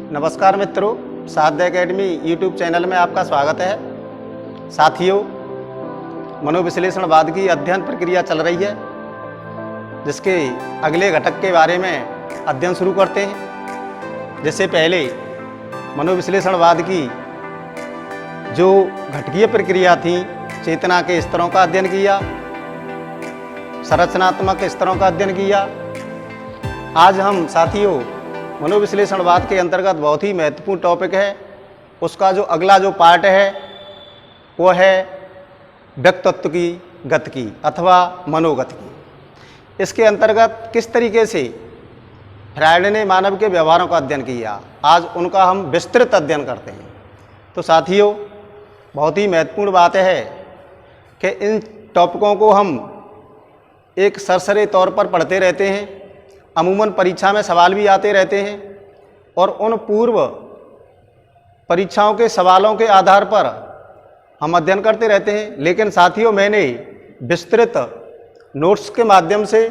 नमस्कार मित्रों, साध्य एकेडमी यूट्यूब चैनल में आपका स्वागत है। साथियों, मनोविश्लेषणवाद की अध्ययन प्रक्रिया चल रही है, जिसके अगले घटक के बारे में अध्ययन शुरू करते हैं। जिससे पहले मनोविश्लेषणवाद की जो घटकीय प्रक्रिया थी, चेतना के स्तरों का अध्ययन किया, संरचनात्मक स्तरों का अध्ययन किया। आज हम साथियों मनोविश्लेषणवाद के अंतर्गत बहुत ही महत्वपूर्ण टॉपिक है, उसका जो अगला जो पार्ट है वो है व्यक्तित्व की गतिकी अथवा मनोगतिकी। इसके अंतर्गत किस तरीके से फ्रायड ने मानव के व्यवहारों का अध्ययन किया, आज उनका हम विस्तृत अध्ययन करते हैं। तो साथियों, बहुत ही महत्वपूर्ण बात है कि इन टॉपिकों को हम एक सरसरे तौर पर पढ़ते रहते हैं। अमूमन परीक्षा में सवाल भी आते रहते हैं और उन पूर्व परीक्षाओं के सवालों के आधार पर हम अध्ययन करते रहते हैं। लेकिन साथियों, मैंने विस्तृत नोट्स के माध्यम से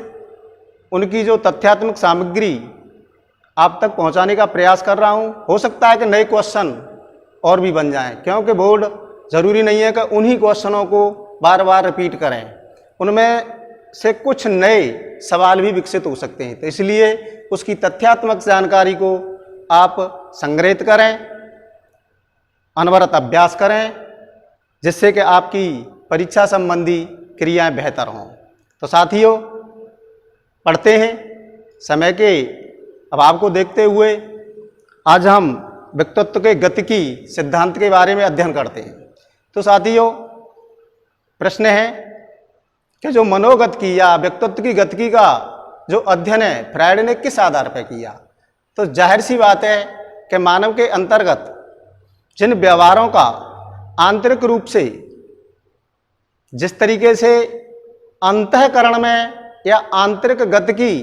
उनकी जो तथ्यात्मक सामग्री आप तक पहुंचाने का प्रयास कर रहा हूं। हो सकता है कि नए क्वेश्चन और भी बन जाएं, क्योंकि बोर्ड ज़रूरी नहीं है कि उन्हीं क्वेश्चनों को बार बार रिपीट करें, उनमें से कुछ नए सवाल भी विकसित हो सकते हैं। तो इसलिए उसकी तथ्यात्मक जानकारी को आप संग्रहित करें, अनवरत अभ्यास करें, जिससे कि आपकी परीक्षा संबंधी क्रियाएं बेहतर हों। तो साथियों, पढ़ते हैं। समय के अभाव को देखते हुए आज हम व्यक्तित्व के गतिकी सिद्धांत के बारे में अध्ययन करते हैं। तो साथियों, प्रश्न है कि जो मनोगतिकी या व्यक्तित्व की गतिकी का जो अध्ययन है फ्रायड ने किस आधार पर किया। तो जाहिर सी बात है कि मानव के अंतर्गत जिन व्यवहारों का आंतरिक रूप से जिस तरीके से अंतःकरण में या आंतरिक गतिकी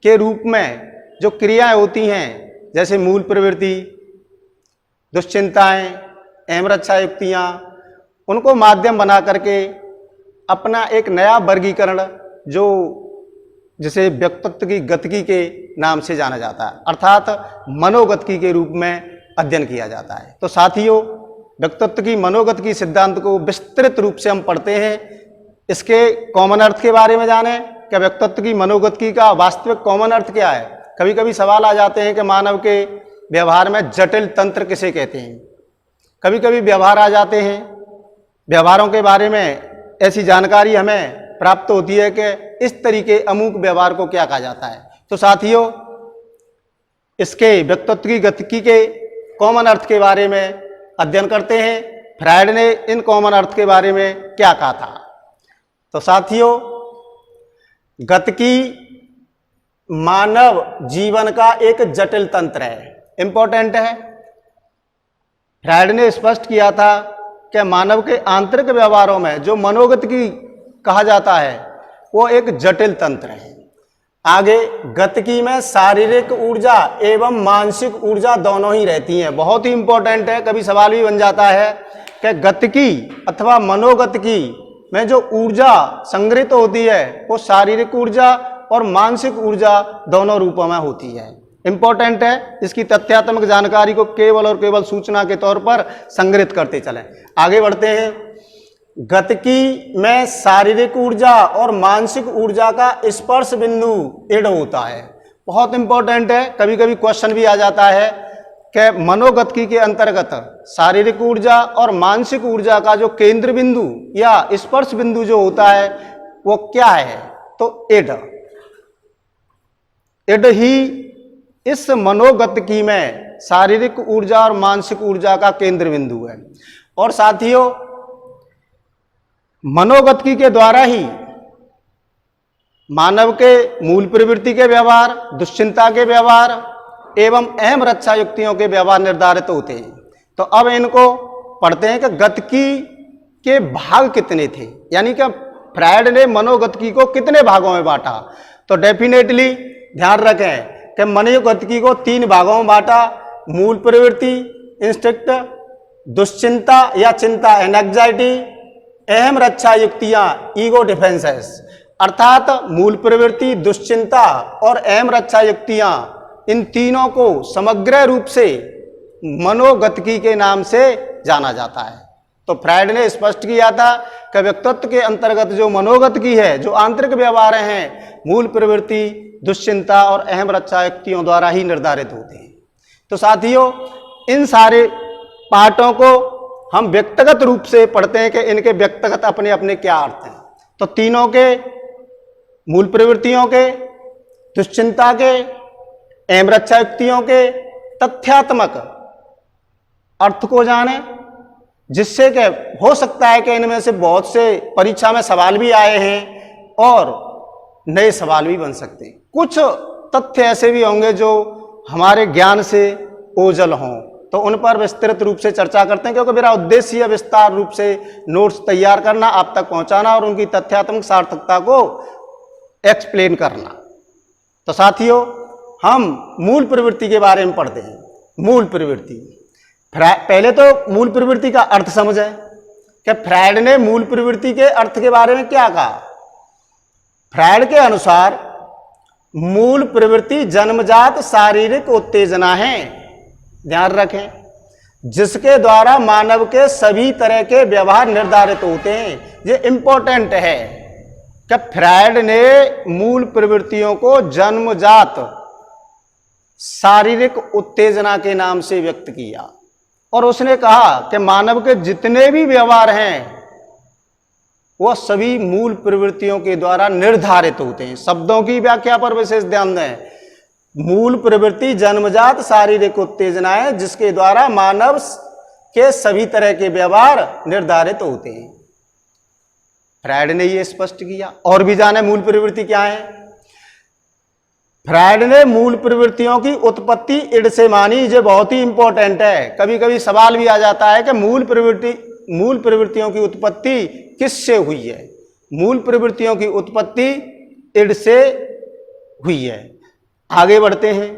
के रूप में जो क्रियाएं होती हैं, जैसे मूल प्रवृत्ति, दुश्चिंताएं, अहम रक्षा युक्तियाँ, उनको माध्यम बना करके अपना एक नया वर्गीकरण जो जिसे व्यक्तित्व की गतिकी के नाम से जाना जाता है, अर्थात मनोगतिकी के रूप में अध्ययन किया जाता है। तो साथियों, व्यक्तित्व की मनोगतिकी सिद्धांत को विस्तृत रूप से हम पढ़ते हैं। इसके कॉमन अर्थ के बारे में जानें कि व्यक्तित्व की मनोगतिकी का वास्तविक कॉमन अर्थ क्या है। कभी कभी सवाल आ जाते हैं कि मानव के व्यवहार में जटिल तंत्र किसे कहते हैं। कभी कभी व्यवहार आ जाते हैं, व्यवहारों के बारे में ऐसी जानकारी हमें प्राप्त होती है कि इस तरीके अमुक व्यवहार को क्या कहा जाता है। तो साथियों, इसके व्यक्तित्व की गतिकी के कॉमन अर्थ के बारे में अध्ययन करते हैं। फ्रायड ने इन कॉमन अर्थ के बारे में क्या कहा था। तो साथियों, गतिकी मानव जीवन का एक जटिल तंत्र है, इंपॉर्टेंट है। फ्रायड ने स्पष्ट किया था कि मानव के आंतरिक व्यवहारों में जो मनोगतिकी कहा जाता है वो एक जटिल तंत्र है। आगे, गतिकी में शारीरिक ऊर्जा एवं मानसिक ऊर्जा दोनों ही रहती हैं। बहुत ही इंपॉर्टेंट है, कभी सवाल भी बन जाता है कि गतिकी अथवा मनोगतिकी में जो ऊर्जा संग्रहित होती है वो शारीरिक ऊर्जा और मानसिक ऊर्जा दोनों रूपों में होती है। इंपॉर्टेंट है, इसकी तथ्यात्मक जानकारी को केवल और केवल सूचना के तौर पर संग्रहित करते चलें। आगे बढ़ते हैं। गतिकी में शारीरिक ऊर्जा और मानसिक ऊर्जा का स्पर्श बिंदु इड होता है। बहुत इंपॉर्टेंट है, कभी कभी क्वेश्चन भी आ जाता है कि मनोगतिकी के अंतर्गत शारीरिक ऊर्जा और मानसिक ऊर्जा का जो केंद्र बिंदु या स्पर्श बिंदु जो होता है वो क्या है। तो इड ही इस मनोगतिकी में शारीरिक ऊर्जा और मानसिक ऊर्जा का केंद्र बिंदु है। और साथियों, मनोगतिकी के द्वारा ही मानव के मूल प्रवृत्ति के व्यवहार, दुश्चिंता के व्यवहार एवं अहम रक्षा युक्तियों के व्यवहार निर्धारित होते हैं। तो अब इनको पढ़ते हैं कि गतिकी के भाग कितने थे, यानी कि फ्रायड ने मनोगतिकी को कितने भागों में बांटा। तो डेफिनेटली ध्यान रखें कि मनोगतिकी को 3 भागों में बांटा। मूल प्रवृत्ति, इंस्टिंक्ट, दुश्चिंता या चिंता, एंजाइटी, अहम रक्षा युक्तियां, ईगो डिफेंसेस। अर्थात मूल प्रवृत्ति, दुश्चिंता और अहम रक्षा युक्तियां इन तीनों को समग्र रूप से मनोगतिकी के नाम से जाना जाता है। तो फ्रायड ने स्पष्ट किया था कि व्यक्तित्व के अंतर्गत जो मनोगतिकी है, जो आंतरिक व्यवहार हैं, मूल प्रवृत्ति, दुश्चिंता और अहम रक्षा युक्तियों द्वारा ही निर्धारित होते हैं। तो साथियों, इन सारे पाठों को हम व्यक्तिगत रूप से पढ़ते हैं कि इनके व्यक्तिगत अपने अपने क्या अर्थ हैं। तो तीनों के, मूल प्रवृत्तियों के, दुश्चिंता के, अहम रक्षा युक्तियों के तथ्यात्मक अर्थ को जाने, जिससे कि हो सकता है कि इनमें से बहुत से परीक्षा में सवाल भी आए हैं और नए सवाल भी बन सकते हैं। कुछ तथ्य ऐसे भी होंगे जो हमारे ज्ञान से ओझल हों, तो उन पर विस्तृत रूप से चर्चा करते हैं, क्योंकि मेरा उद्देश्य है विस्तार रूप से नोट्स तैयार करना, आप तक पहुंचाना और उनकी तथ्यात्मक सार्थकता को एक्सप्लेन करना। तो साथियों, हम मूल प्रवृत्ति के बारे में पढ़ते हैं। मूल प्रवृत्ति, पहले तो मूल प्रवृत्ति का अर्थ समझें कि फ्रायड ने मूल प्रवृत्ति के अर्थ के बारे में क्या कहा। फ्रायड के अनुसार मूल प्रवृत्ति जन्मजात शारीरिक उत्तेजना है, ध्यान रखें, जिसके द्वारा मानव के सभी तरह के व्यवहार निर्धारित होते हैं। ये इंपॉर्टेंट है कि फ्रायड ने मूल प्रवृत्तियों को जन्मजात शारीरिक उत्तेजना के नाम से व्यक्त किया और उसने कहा कि मानव के जितने भी व्यवहार हैं वह सभी मूल प्रवृत्तियों के द्वारा निर्धारित होते हैं। शब्दों की व्याख्या पर विशेष ध्यान दें। मूल प्रवृत्ति जन्मजात शारीरिक उत्तेजना है जिसके द्वारा मानव के सभी तरह के व्यवहार निर्धारित होते हैं। फ्रायड ने यह स्पष्ट किया। और भी जाने मूल प्रवृत्ति क्या है। फ्रायड ने मूल प्रवृत्तियों की उत्पत्ति इड से मानी। ये बहुत ही इंपॉर्टेंट है। कभी कभी सवाल भी आ जाता है कि मूल प्रवृत्तियों की उत्पत्ति किससे हुई है। मूल प्रवृत्तियों की उत्पत्ति इड से हुई है। आगे बढ़ते हैं।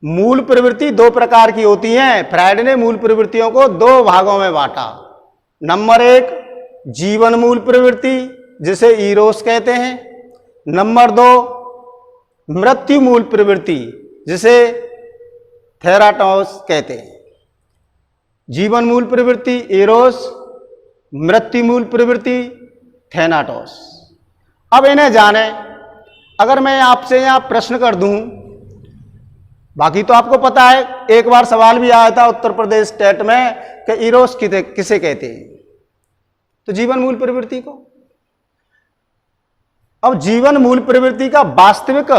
मूल प्रवृत्ति दो प्रकार की होती हैं। फ्रायड ने मूल प्रवृत्तियों को दो भागों में बांटा। नंबर एक, जीवन मूल प्रवृत्ति जिसे इरोस कहते हैं। नंबर दो, मृत्यु मूल प्रवृत्ति जिसे थेराटोस कहते हैं। जीवन मूल प्रवृत्ति एरोस, मृत्यु मूल प्रवृत्ति थेनाटोस। अब इन्हें जाने। अगर मैं आपसे यहां प्रश्न कर दूं, बाकी तो आपको पता है, एक बार सवाल भी आया था उत्तर प्रदेश स्टेट में कि इरोस किसे कहते हैं, तो जीवन मूल प्रवृत्ति को। अब जीवन मूल प्रवृत्ति का वास्तविक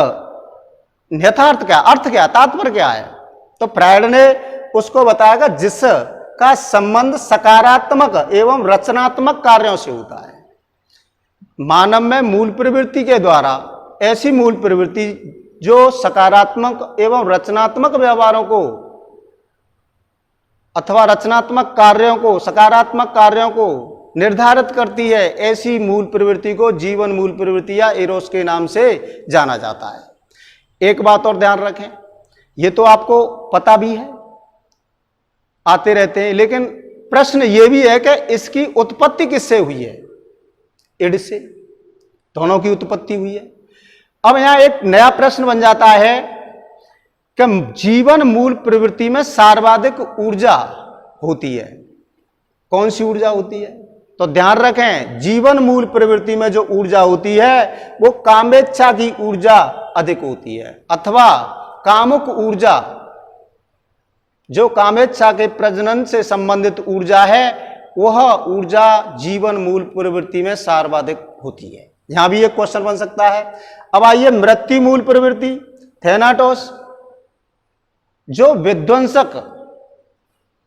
यथार्थ क्या, अर्थ क्या, तात्पर्य क्या है, तो फ्रायड ने उसको बताया जिसका संबंध सकारात्मक एवं रचनात्मक कार्यों से होता है। मानव में मूल प्रवृत्ति के द्वारा ऐसी मूल प्रवृत्ति जो सकारात्मक एवं रचनात्मक व्यवहारों को अथवा रचनात्मक कार्यों को, सकारात्मक कार्यों को निर्धारित करती है, ऐसी मूल प्रवृत्ति को जीवन मूल प्रवृत्ति या एरोस के नाम से जाना जाता है। एक बात और ध्यान रखें, ये तो आपको पता भी है, आते रहते हैं, लेकिन प्रश्न ये भी है कि इसकी उत्पत्ति किससे हुई है। इड से, दोनों की उत्पत्ति हुई है। अब यहां एक नया प्रश्न बन जाता है कि जीवन मूल प्रवृत्ति में सर्वाधिक ऊर्जा होती है। कौन सी ऊर्जा होती है, तो ध्यान रखें, जीवन मूल प्रवृत्ति में जो ऊर्जा होती है वो कामेच्छा की ऊर्जा अधिक होती है, अथवा कामुक ऊर्जा, जो कामेच्छा के प्रजनन से संबंधित ऊर्जा है वह ऊर्जा जीवन मूल प्रवृत्ति में सर्वाधिक होती है। यहां भी एक क्वेश्चन बन सकता है। अब आइए मृत्यु मूल प्रवृत्ति थेनाटोस, जो विध्वंसक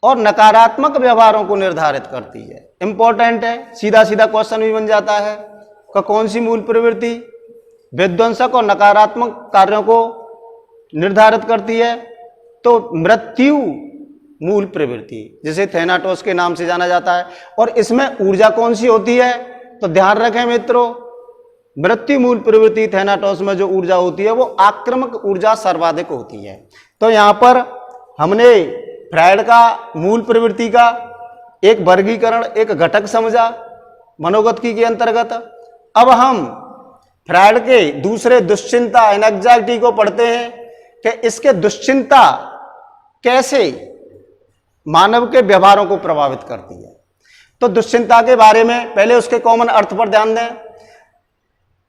और नकारात्मक व्यवहारों को निर्धारित करती है। इंपॉर्टेंट है, सीधा सीधा क्वेश्चन भी बन जाता है कि कौन सी मूल प्रवृत्ति विध्वंसक और नकारात्मक कार्यों को निर्धारित करती है, तो मृत्यु मूल प्रवृत्ति जिसे थेनाटोस के नाम से जाना जाता है। और इसमें ऊर्जा कौन सी होती है, तो ध्यान रखें मित्रों, मृत्यु मूल प्रवृत्ति थेनाटोस में जो ऊर्जा होती है वो आक्रामक ऊर्जा सर्वाधिक होती है। तो यहां पर हमने फ्रायड का मूल प्रवृत्ति का एक वर्गीकरण, एक घटक समझा मनोगतिकी के अंतर्गत। अब हम फ्रायड के दूसरे दुश्चिंता एंजाइटी को पढ़ते हैं कि इसके दुश्चिंता कैसे मानव के व्यवहारों को प्रभावित करती है। तो दुश्चिंता के बारे में पहले उसके कॉमन अर्थ पर ध्यान दें।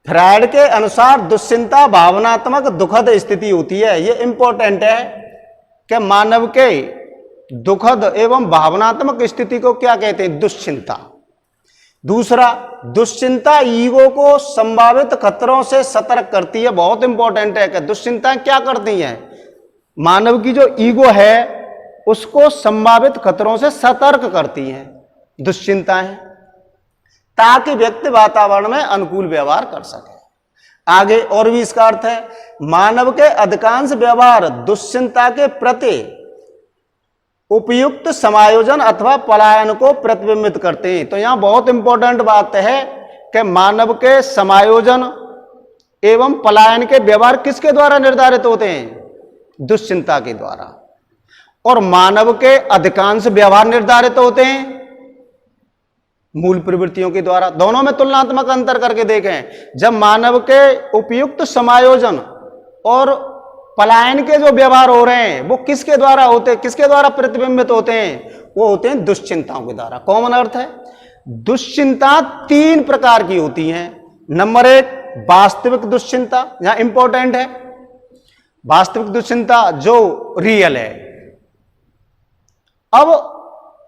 फ्रायड के अनुसार दुश्चिंता भावनात्मक दुखद स्थिति होती है। ये इंपॉर्टेंट है कि मानव के दुखद एवं भावनात्मक स्थिति को क्या कहते हैं? दुश्चिंता। दूसरा, दुश्चिंता ईगो को संभावित खतरों से सतर्क करती है। बहुत इंपॉर्टेंट है कि दुश्चिंताएं क्या करती हैं? मानव की जो ईगो है उसको संभावित खतरों से सतर्क करती हैं दुश्चिंताएं, ताकि व्यक्ति वातावरण में अनुकूल व्यवहार कर सके। आगे और भी इसका अर्थ है, मानव के अधिकांश व्यवहार दुश्चिंता के प्रति उपयुक्त समायोजन अथवा पलायन को प्रतिबिंबित करते हैं। तो यहां बहुत इंपॉर्टेंट बात है कि मानव के समायोजन एवं पलायन के व्यवहार किसके द्वारा निर्धारित होते हैं? दुश्चिंता के द्वारा। और मानव के अधिकांश व्यवहार निर्धारित होते हैं मूल प्रवृत्तियों के द्वारा। दोनों में तुलनात्मक अंतर करके देखें। जब मानव के उपयुक्त समायोजन और पलायन के जो व्यवहार हो रहे हैं वो किसके द्वारा होते हैं, किसके द्वारा प्रतिबिंबित होते हैं? वो होते हैं दुश्चिंताओं के द्वारा। कॉमन अर्थ है, दुश्चिंता 3 प्रकार की होती हैं। नंबर 1, वास्तविक दुश्चिंता। यहां इंपॉर्टेंट है, वास्तविक दुश्चिंता जो रियल है। अब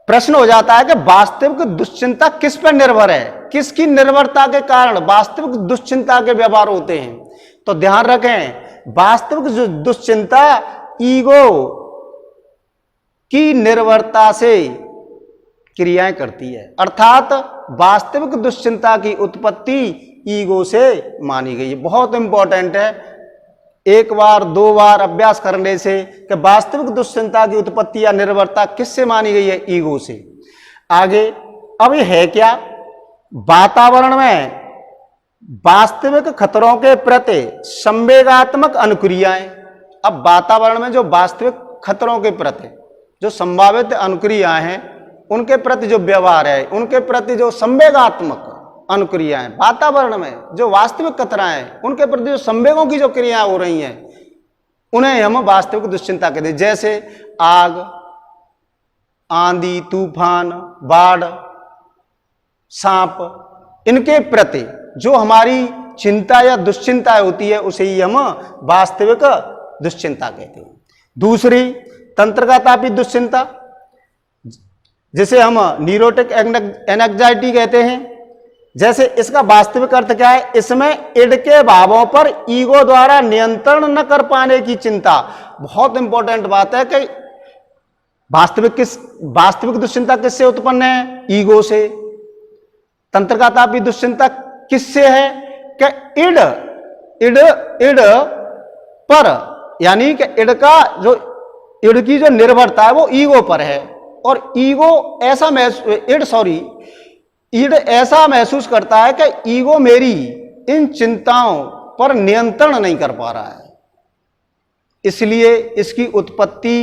प्रश्न हो जाता है कि वास्तविक दुश्चिंता किस पर निर्भर है, किसकी निर्भरता के कारण वास्तविक दुश्चिंता के व्यवहार होते हैं? तो ध्यान रखें, वास्तविक दुश्चिंता ईगो की निर्भरता से क्रियाएं करती है। अर्थात वास्तविक दुश्चिंता की उत्पत्ति ईगो से मानी गई है। बहुत इंपॉर्टेंट है, एक बार 2 बार अभ्यास करने से कि वास्तविक दुश्चिंता की उत्पत्ति या निर्भरता किससे मानी गई है? ईगो से। आगे अब ये है क्या? वातावरण में वास्तविक खतरों के प्रति संवेगात्मक अनुक्रियाएं। अब वातावरण में जो वास्तविक खतरों के प्रति जो संभावित अनुक्रियाएं हैं उनके प्रति जो व्यवहार है, उनके प्रति जो संवेगात्मक अनुक्रियाएं, वातावरण में जो वास्तविक खतरा है उनके प्रति जो संवेगों की जो क्रियाएं हो रही हैं उन्हें हम वास्तविक दुश्चिंता कहते हैं। जैसे आग, आंधी, तूफान, बाढ़, सांप, इनके प्रति जो हमारी चिंता या दुश्चिंता होती है उसे ही हम वास्तविक दुश्चिंता कहते हैं। दूसरी, तंत्रगातापी दुश्चिंता, जिसे हम न्यूरोटिक एंजाइटी कहते हैं। जैसे इसका वास्तविक अर्थ क्या है? इसमें इड के भावों पर ईगो द्वारा नियंत्रण न कर पाने की चिंता। बहुत इंपॉर्टेंट बात है कि वास्तविक दुश्चिंता किससे उत्पन्न है? ईगो से। तंत्रगातापी दुश्चिंता किससे है? कि इड पर, यानी कि इड की जो निर्भरता है वो ईगो पर है। और ईड ऐसा महसूस करता है कि ईगो मेरी इन चिंताओं पर नियंत्रण नहीं कर पा रहा है, इसलिए इसकी उत्पत्ति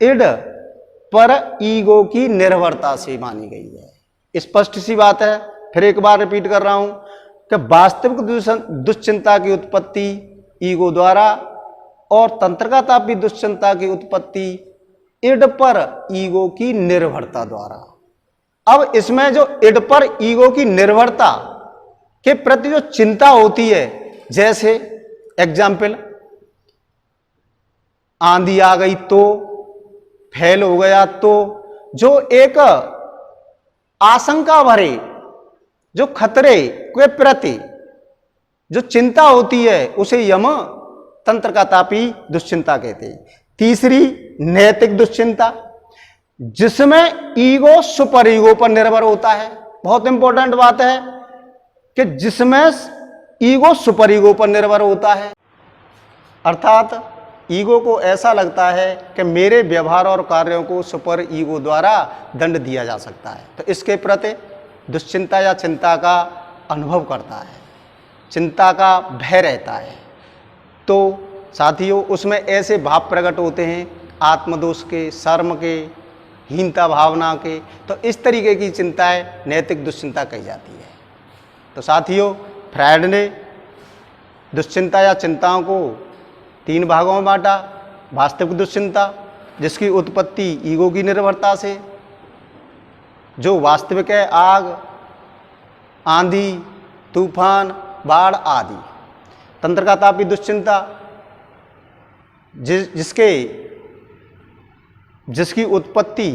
इड पर ईगो की निर्भरता से मानी गई है। स्पष्ट सी बात है, फिर एक बार रिपीट कर रहा हूं कि वास्तविक दुश्चिंता की उत्पत्ति ईगो द्वारा और तंत्रगातापी दुश्चिंता की उत्पत्ति इड पर ईगो की निर्भरता द्वारा। अब इसमें जो इड पर ईगो की निर्भरता के प्रति जो चिंता होती है, जैसे एग्जाम्पल, आंधी आ गई तो, फैल हो गया तो, जो एक आशंका भरे जो खतरे के प्रति जो चिंता होती है उसे यम तंत्रगातापी दुश्चिंता कहते हैं। तीसरी, नैतिक दुश्चिंता, जिसमें ईगो सुपर ईगो पर निर्भर होता है। बहुत इंपॉर्टेंट बात है कि जिसमें ईगो सुपर ईगो पर निर्भर होता है, अर्थात ईगो को ऐसा लगता है कि मेरे व्यवहार और कार्यों को सुपर ईगो द्वारा दंड दिया जा सकता है, तो इसके प्रति दुश्चिंता या चिंता का अनुभव करता है, चिंता का भय रहता है। तो साथियों, उसमें ऐसे भाव प्रकट होते हैं आत्मदोष के, शर्म के, हीनता भावना के। तो इस तरीके की चिंताएं नैतिक दुश्चिंता कही जाती है। तो साथियों, फ्रायड ने दुश्चिंता या चिंताओं को 3 भागों में बांटा। वास्तविक दुश्चिंता, जिसकी उत्पत्ति ईगो की निर्भरता से, जो वास्तविक है आग, आंधी, तूफान, बाढ़ आदि। तंत्र का तापी दुश्चिंता, जिसकी उत्पत्ति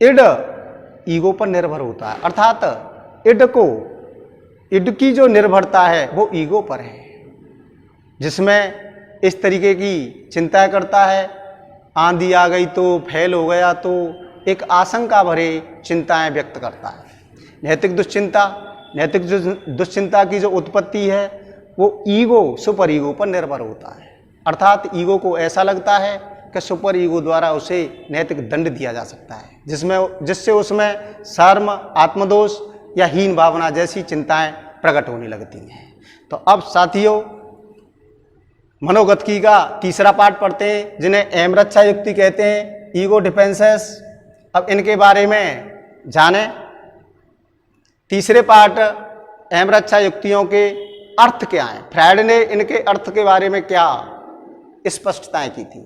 इड ईगो पर निर्भर होता है, अर्थात इड की जो निर्भरता है वो ईगो पर है, जिसमें इस तरीके की चिंता करता है, आंधी आ गई तो, फैल हो गया तो, एक आशंका भरे चिंताएं व्यक्त करता है। नैतिक दुश्चिंता की जो उत्पत्ति है वो ईगो, सुपर ईगो पर निर्भर होता है, अर्थात ईगो को ऐसा लगता है कि सुपर ईगो द्वारा उसे नैतिक दंड दिया जा सकता है, जिससे उसमें शर्म, आत्मदोष या हीन भावना जैसी चिंताएं प्रकट होने लगती हैं। तो अब साथियों, मनोगतिकी का तीसरा पार्ट पढ़ते हैं, जिन्हें एम रक्षा युक्ति कहते हैं, ईगो डिफेंसेस। अब इनके बारे में जानें। तीसरे पार्ट, एम रक्षा युक्तियों के अर्थ क्या हैं। फ्रायड ने इनके अर्थ के बारे में क्या स्पष्टताएं की थी।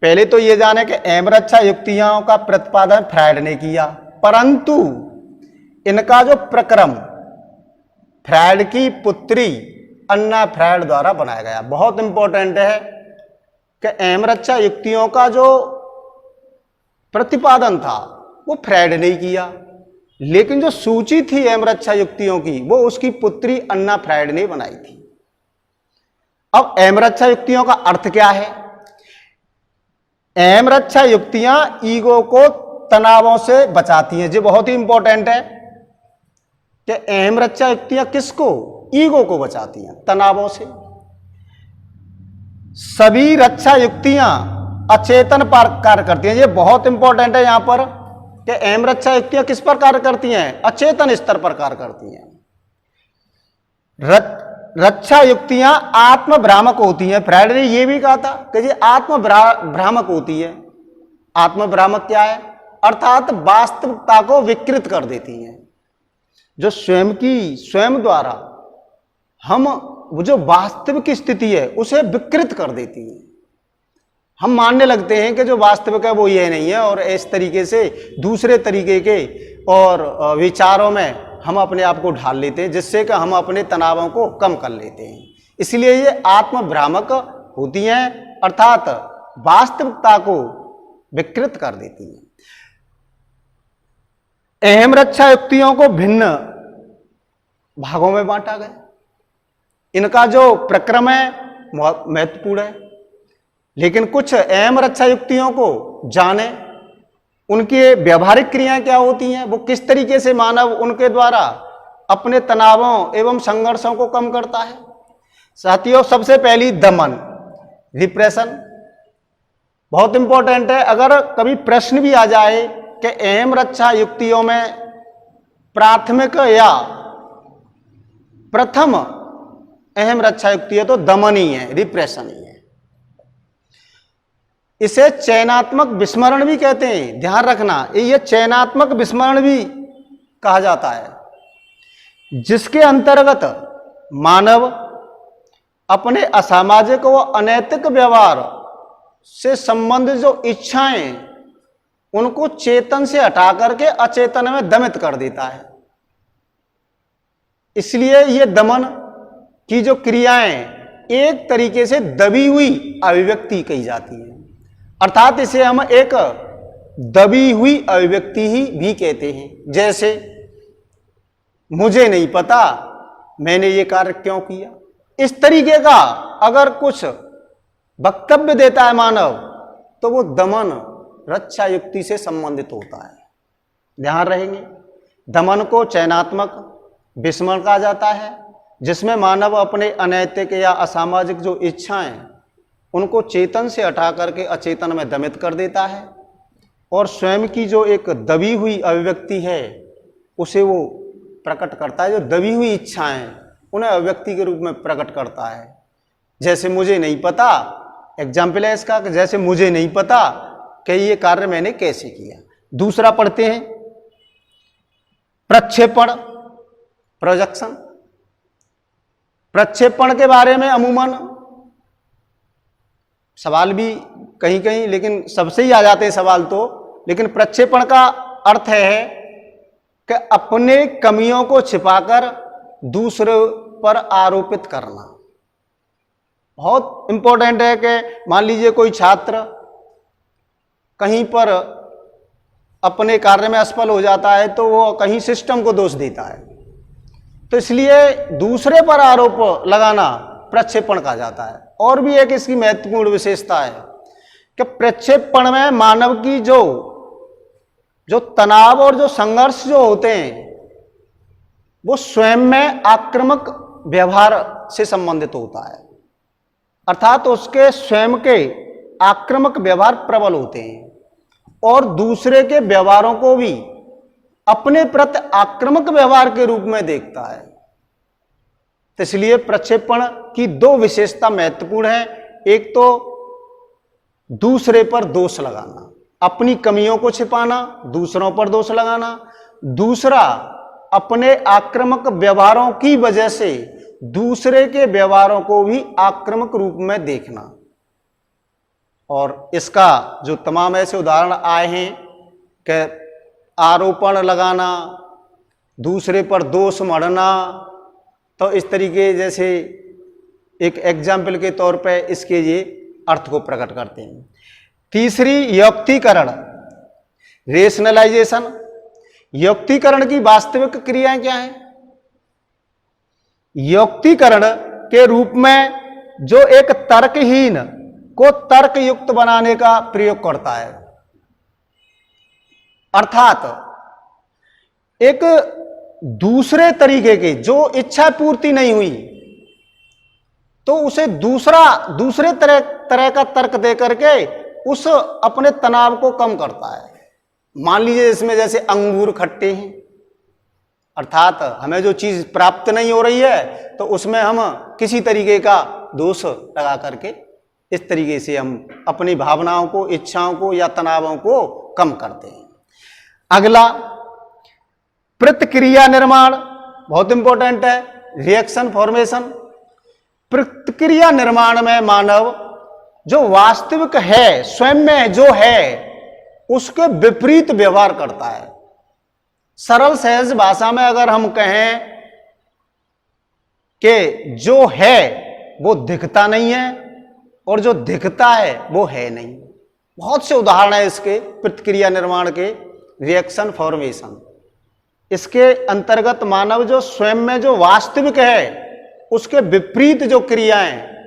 पहले तो ये जाने कि एम रक्षा युक्तियों का प्रतिपादन फ्रायड ने किया, परंतु इनका जो प्रक्रम फ्रायड की पुत्री अन्ना फ्रायड द्वारा बनाया गया। बहुत इंपॉर्टेंट है कि एम रक्षा युक्तियों का जो प्रतिपादन था वो फ्रायड ने किया, लेकिन जो सूची थी एम रक्षा युक्तियों की वो उसकी पुत्री अन्ना फ्रायड ने बनाई थी। अब एम रक्षा युक्तियों का अर्थ क्या है। एम रक्षा युक्तियां ईगो को तनावों से बचाती हैं। ये बहुत ही इंपॉर्टेंट है कि एम रक्षा युक्तियां किसको, ईगो को बचाती हैं तनावों से। सभी रक्षा युक्तियां अचेतन पर कार्य करती हैं। ये बहुत इंपॉर्टेंट है यहां पर कि एम रक्षा युक्तियां किस पर कार्य करती हैं, अचेतन स्तर पर कार्य करती हैं। रक्षा युक्तियां आत्म भ्रामक होती हैं। फ्रायड ने यह भी कहा था कि ये आत्म भ्रामक होती है। आत्म भ्रामक क्या है, अर्थात वास्तविकता को विकृत कर देती हैं। जो स्वयं द्वारा हम जो वास्तविक स्थिति है उसे विकृत कर देती है। हम मानने लगते हैं कि जो वास्तविक है वो ये नहीं है, और इस तरीके से दूसरे तरीके के और विचारों में हम अपने आप को ढाल लेते हैं, जिससे कि हम अपने तनावों को कम कर लेते हैं। इसलिए ये आत्म भ्रामक होती हैं, अर्थात वास्तविकता को विकृत कर देती हैं। अहम रक्षा युक्तियों को भिन्न भागों में बांटा गया। इनका जो प्रक्रम है महत्वपूर्ण है, लेकिन कुछ अहम रक्षा युक्तियों को जाने, उनकी व्यवहारिक क्रियाएं क्या होती हैं, वो किस तरीके से मानव उनके द्वारा अपने तनावों एवं संघर्षों को कम करता है। साथियों, सबसे पहली दमन, रिप्रेशन, बहुत इंपॉर्टेंट है। अगर कभी प्रश्न भी आ जाए कि अहम रक्षा युक्तियों में प्राथमिक या प्रथम अहम रक्षा युक्ति है तो दमन ही है, रिप्रेशन ही है। इसे चयनात्मक विस्मरण भी कहते हैं, ध्यान रखना। ये चयनात्मक विस्मरण भी कहा जाता है, जिसके अंतर्गत मानव अपने असामाजिक व अनैतिक व्यवहार से संबंधित जो इच्छाएं उनको चेतन से हटा करके अचेतन में दमित कर देता है। इसलिए ये दमन की जो क्रियाएं एक तरीके से दबी हुई अभिव्यक्ति कही जाती है, अर्थात इसे हम एक दबी हुई अभिव्यक्ति ही भी कहते हैं। जैसे मुझे नहीं पता मैंने ये कार्य क्यों किया, इस तरीके का अगर कुछ वक्तव्य देता है मानव तो वो दमन रक्षा युक्ति से संबंधित होता है। ध्यान रहेंगे, दमन को चयनात्मक विस्मरण कहा जाता है, जिसमें मानव अपने अनैतिक या असामाजिक जो इच्छाएं उनको चेतन से हटा करके अचेतन में दमित कर देता है, और स्वयं की जो एक दबी हुई अभिव्यक्ति है उसे वो प्रकट करता है। जो दबी हुई इच्छाएं उन्हें अभिव्यक्ति के रूप में प्रकट करता है। जैसे मुझे नहीं पता, एग्जाम्पल है इसका, कि जैसे मुझे नहीं पता कि ये कार्य मैंने कैसे किया। दूसरा पढ़ते हैं प्रक्षेपण, प्रोजेक्शन। प्रक्षेपण के बारे में अमूमन सवाल भी कहीं कहीं, लेकिन सबसे ही आ जाते हैं सवाल तो। लेकिन प्रक्षेपण का अर्थ है कि अपने कमियों को छिपाकर दूसरे पर आरोपित करना। बहुत इंपॉर्टेंट है कि मान लीजिए कोई छात्र कहीं पर अपने कार्य में असफल हो जाता है तो वो कहीं सिस्टम को दोष देता है, तो इसलिए दूसरे पर आरोप लगाना प्रक्षेपण कहा जाता है। और भी एक इसकी महत्वपूर्ण विशेषता है कि प्रक्षेपण में मानव की जो तनाव और जो संघर्ष जो होते हैं वो स्वयं में आक्रामक व्यवहार से संबंधित होता है, अर्थात उसके स्वयं के आक्रामक व्यवहार प्रबल होते हैं और दूसरे के व्यवहारों को भी अपने प्रति आक्रामक व्यवहार के रूप में देखता है। तो इसलिए प्रक्षेपण की दो विशेषता महत्वपूर्ण है। एक तो दूसरे पर दोष लगाना, अपनी कमियों को छिपाना, दूसरों पर दोष लगाना। दूसरा, अपने आक्रामक व्यवहारों की वजह से दूसरे के व्यवहारों को भी आक्रामक रूप में देखना। और इसका जो तमाम ऐसे उदाहरण आए हैं कि आरोपण लगाना, दूसरे पर दोष मढ़ना, तो इस तरीके जैसे एक एग्जाम्पल के तौर पे इसके ये अर्थ को प्रकट करते हैं। तीसरी, युक्तिकरण, रेशनलाइजेशन। युक्तिकरण की वास्तविक क्रियाएं क्या हैं? युक्तिकरण के रूप में जो एक तर्कहीन को तर्कयुक्त बनाने का प्रयोग करता है, अर्थात एक दूसरे तरीके की जो इच्छा पूर्ति नहीं हुई तो उसे दूसरे तरह का तर्क दे करके उस अपने तनाव को कम करता है। मान लीजिए इसमें जैसे अंगूर खट्टे हैं, अर्थात हमें जो चीज प्राप्त नहीं हो रही है तो उसमें हम किसी तरीके का दोष लगा करके इस तरीके से हम अपनी भावनाओं को, इच्छाओं को या तनावों को कम करते हैं। अगला, प्रतिक्रिया निर्माण, बहुत इंपॉर्टेंट है, रिएक्शन फॉर्मेशन। प्रतिक्रिया निर्माण में मानव जो वास्तविक है, स्वयं में जो है, उसके विपरीत व्यवहार करता है। सरल सहज भाषा में अगर हम कहें कि जो है वो दिखता नहीं है और जो दिखता है वो है नहीं। बहुत से उदाहरण है इसके प्रतिक्रिया निर्माण के, रिएक्शन फॉर्मेशन। इसके अंतर्गत मानव जो स्वयं में जो वास्तविक है उसके विपरीत जो क्रियाएं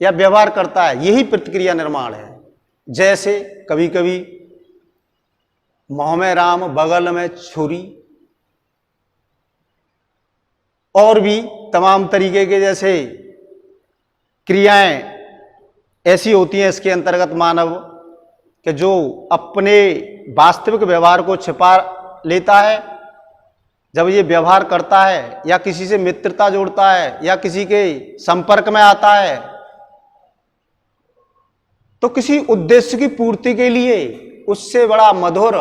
या व्यवहार करता है, यही प्रतिक्रिया निर्माण है। जैसे कभी कभी मुंह में राम बगल में छुरी, और भी तमाम तरीके के जैसे क्रियाएं ऐसी होती हैं इसके अंतर्गत मानव कि जो अपने वास्तविक व्यवहार को छिपा लेता है। जब ये व्यवहार करता है या किसी से मित्रता जोड़ता है या किसी के संपर्क में आता है तो किसी उद्देश्य की पूर्ति के लिए उससे बड़ा मधुर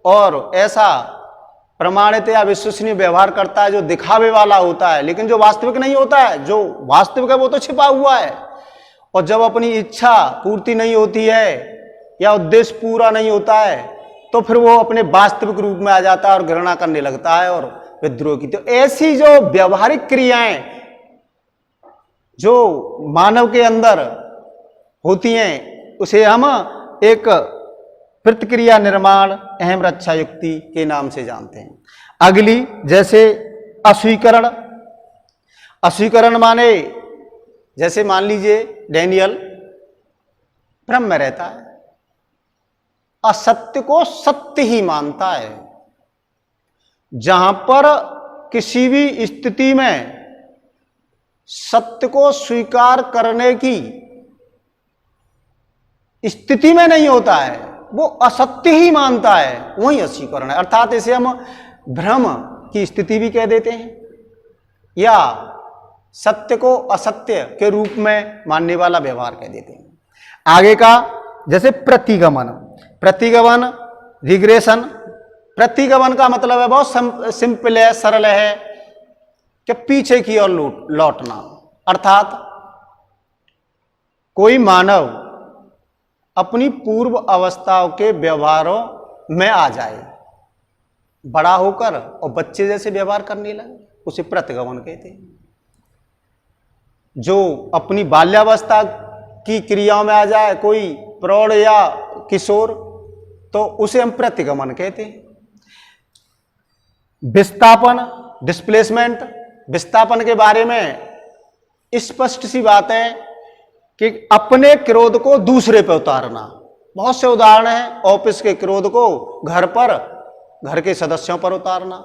और ऐसा प्रमाणित या विश्वसनीय व्यवहार करता है जो दिखावे वाला होता है, लेकिन जो वास्तविक नहीं होता है। जो वास्तविक है वो तो छिपा हुआ है। और जब अपनी इच्छा पूर्ति नहीं होती है या उद्देश्य पूरा नहीं होता है तो फिर वो अपने वास्तविक रूप में आ जाता है और घृणा करने लगता है और विद्रोह की। तो ऐसी जो व्यवहारिक क्रियाएं जो मानव के अंदर होती हैं उसे हम एक प्रतिक्रिया निर्माण अहम रक्षा युक्ति के नाम से जानते हैं। अगली, जैसे अस्वीकरण। अस्वीकरण माने जैसे मान लीजिए डैनियल भ्रम में रहता है, असत्य को सत्य ही मानता है। जहां पर किसी भी स्थिति में सत्य को स्वीकार करने की स्थिति में नहीं होता है, वो असत्य ही मानता है, वही अस्वीकरण है। अर्थात इसे हम भ्रम की स्थिति भी कह देते हैं या सत्य को असत्य के रूप में मानने वाला व्यवहार कह देते हैं। आगे का जैसे प्रतिगमन। प्रतिगमन, रिग्रेशन। प्रतिगमन का मतलब है बहुत सिंपल है, सरल है कि पीछे की ओर लौटना। अर्थात कोई मानव अपनी पूर्व अवस्थाओं के व्यवहारों में आ जाए, बड़ा होकर और बच्चे जैसे व्यवहार करने लगे, उसे प्रतिगमन कहते हैं। जो अपनी बाल्यावस्था की क्रियाओं में आ जाए, कोई प्रौढ़ या किशोर, तो उसे हम प्रतिगमन कहते हैं। विस्थापन, डिस्प्लेसमेंट, विस्थापन के बारे में स्पष्ट सी बात है कि अपने क्रोध को दूसरे पर उतारना। बहुत से उदाहरण हैं, ऑफिस के क्रोध को घर पर, घर के सदस्यों पर उतारना।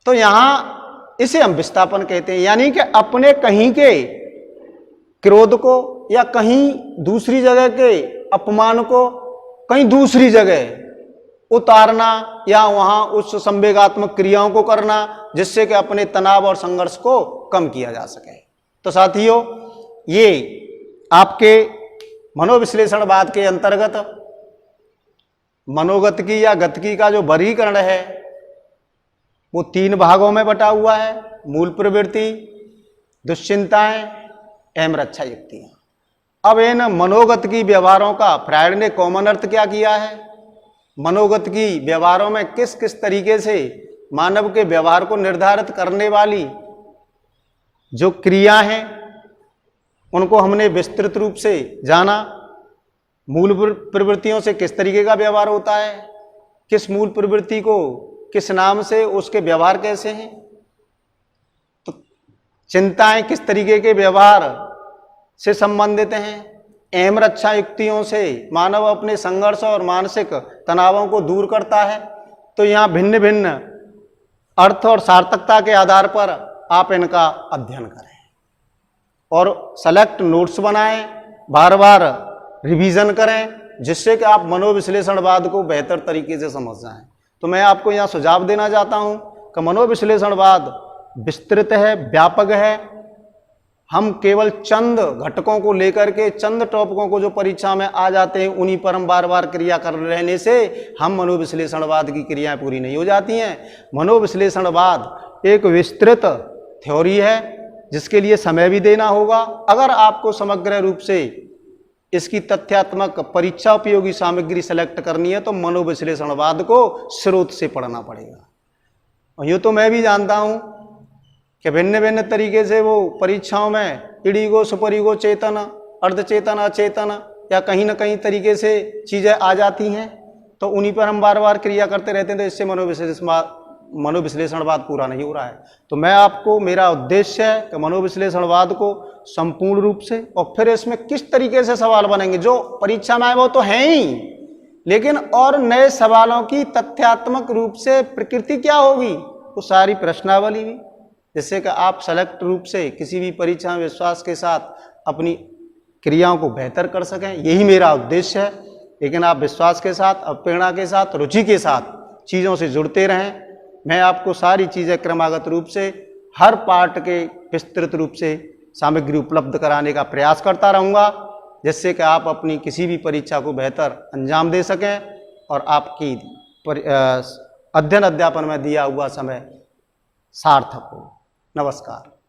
तो यहां इसे हम विस्थापन कहते हैं, यानी कि अपने कहीं के क्रोध को या कहीं दूसरी जगह के अपमान को कहीं दूसरी जगह उतारना, या वहां उस संवेगात्मक क्रियाओं को करना जिससे कि अपने तनाव और संघर्ष को कम किया जा सके। तो साथियों, ये आपके मनोविश्लेषणवाद के अंतर्गत मनोगतिकी या गतिकी का जो वर्गीकरण है वो 3 भागों में बटा हुआ है। मूल प्रवृत्ति, दुश्चिंताएं एवं रक्षा युक्तियां। अब इन मनोगतिकी व्यवहारों का फ्रायड ने कॉमन अर्थ क्या किया है? मनोगतिकी व्यवहारों में किस किस तरीके से मानव के व्यवहार को निर्धारित करने वाली जो क्रिया हैं उनको हमने विस्तृत रूप से जाना। मूल प्रवृत्तियों से किस तरीके का व्यवहार होता है, किस मूल प्रवृत्ति को किस नाम से, उसके व्यवहार कैसे हैं। तो चिंताएं किस तरीके के व्यवहार से संबंधित हैं। एवं रक्षा युक्तियों से मानव अपने संघर्ष और मानसिक तनावों को दूर करता है। तो यहाँ भिन्न भिन्न अर्थ और सार्थकता के आधार पर आप इनका अध्ययन करें और सेलेक्ट नोट्स बनाएं, बार बार रिवीजन करें, जिससे कि आप मनोविश्लेषणवाद को बेहतर तरीके से समझ जाएं। तो मैं आपको यहाँ सुझाव देना चाहता हूँ कि मनोविश्लेषणवाद विस्तृत है, व्यापक है। हम केवल चंद घटकों को लेकर के, चंद टॉपिकों को जो परीक्षा में आ जाते हैं उन्हीं पर हम बार बार क्रिया कर रहने से हम मनोविश्लेषणवाद की क्रियाएं पूरी नहीं हो जाती हैं। मनोविश्लेषणवाद एक विस्तृत थ्योरी है जिसके लिए समय भी देना होगा। अगर आपको समग्र रूप से इसकी तथ्यात्मक परीक्षा उपयोगी सामग्री सेलेक्ट करनी है तो मनोविश्लेषणवाद को स्रोत से पढ़ना पड़ेगा। और यूँ तो मैं भी जानता हूँ कि भिन्न भिन्न तरीके से वो परीक्षाओं में इडीगो, सुपर ईगो, चेतन, अर्धचेतन, अचेतन या कहीं ना कहीं तरीके से चीज़ें आ जाती हैं, तो उन्हीं पर हम बार बार क्रिया करते रहते हैं। तो इससे मनोविश्लेषणवाद पूरा नहीं हो रहा है। तो मैं आपको, मेरा उद्देश्य है कि मनोविश्लेषणवाद को संपूर्ण रूप से, और फिर इसमें किस तरीके से सवाल बनेंगे जो परीक्षा में आए वो तो हैं ही, लेकिन और नए सवालों की तथ्यात्मक रूप से प्रकृति क्या होगी, वो सारी प्रश्नावली भी, जिससे कि आप सेलेक्ट रूप से किसी भी परीक्षा में विश्वास के साथ अपनी क्रियाओं को बेहतर कर सकें। यही मेरा उद्देश्य है। लेकिन आप विश्वास के साथ, प्रेरणा के साथ, रुचि के साथ चीज़ों से जुड़ते रहें। मैं आपको सारी चीज़ें क्रमागत रूप से हर पार्ट के विस्तृत रूप से सामग्री उपलब्ध कराने का प्रयास करता रहूँगा, जिससे कि आप अपनी किसी भी परीक्षा को बेहतर अंजाम दे सकें और आपकी अध्ययन अध्यापन में दिया हुआ समय सार्थक हो। नमस्कार।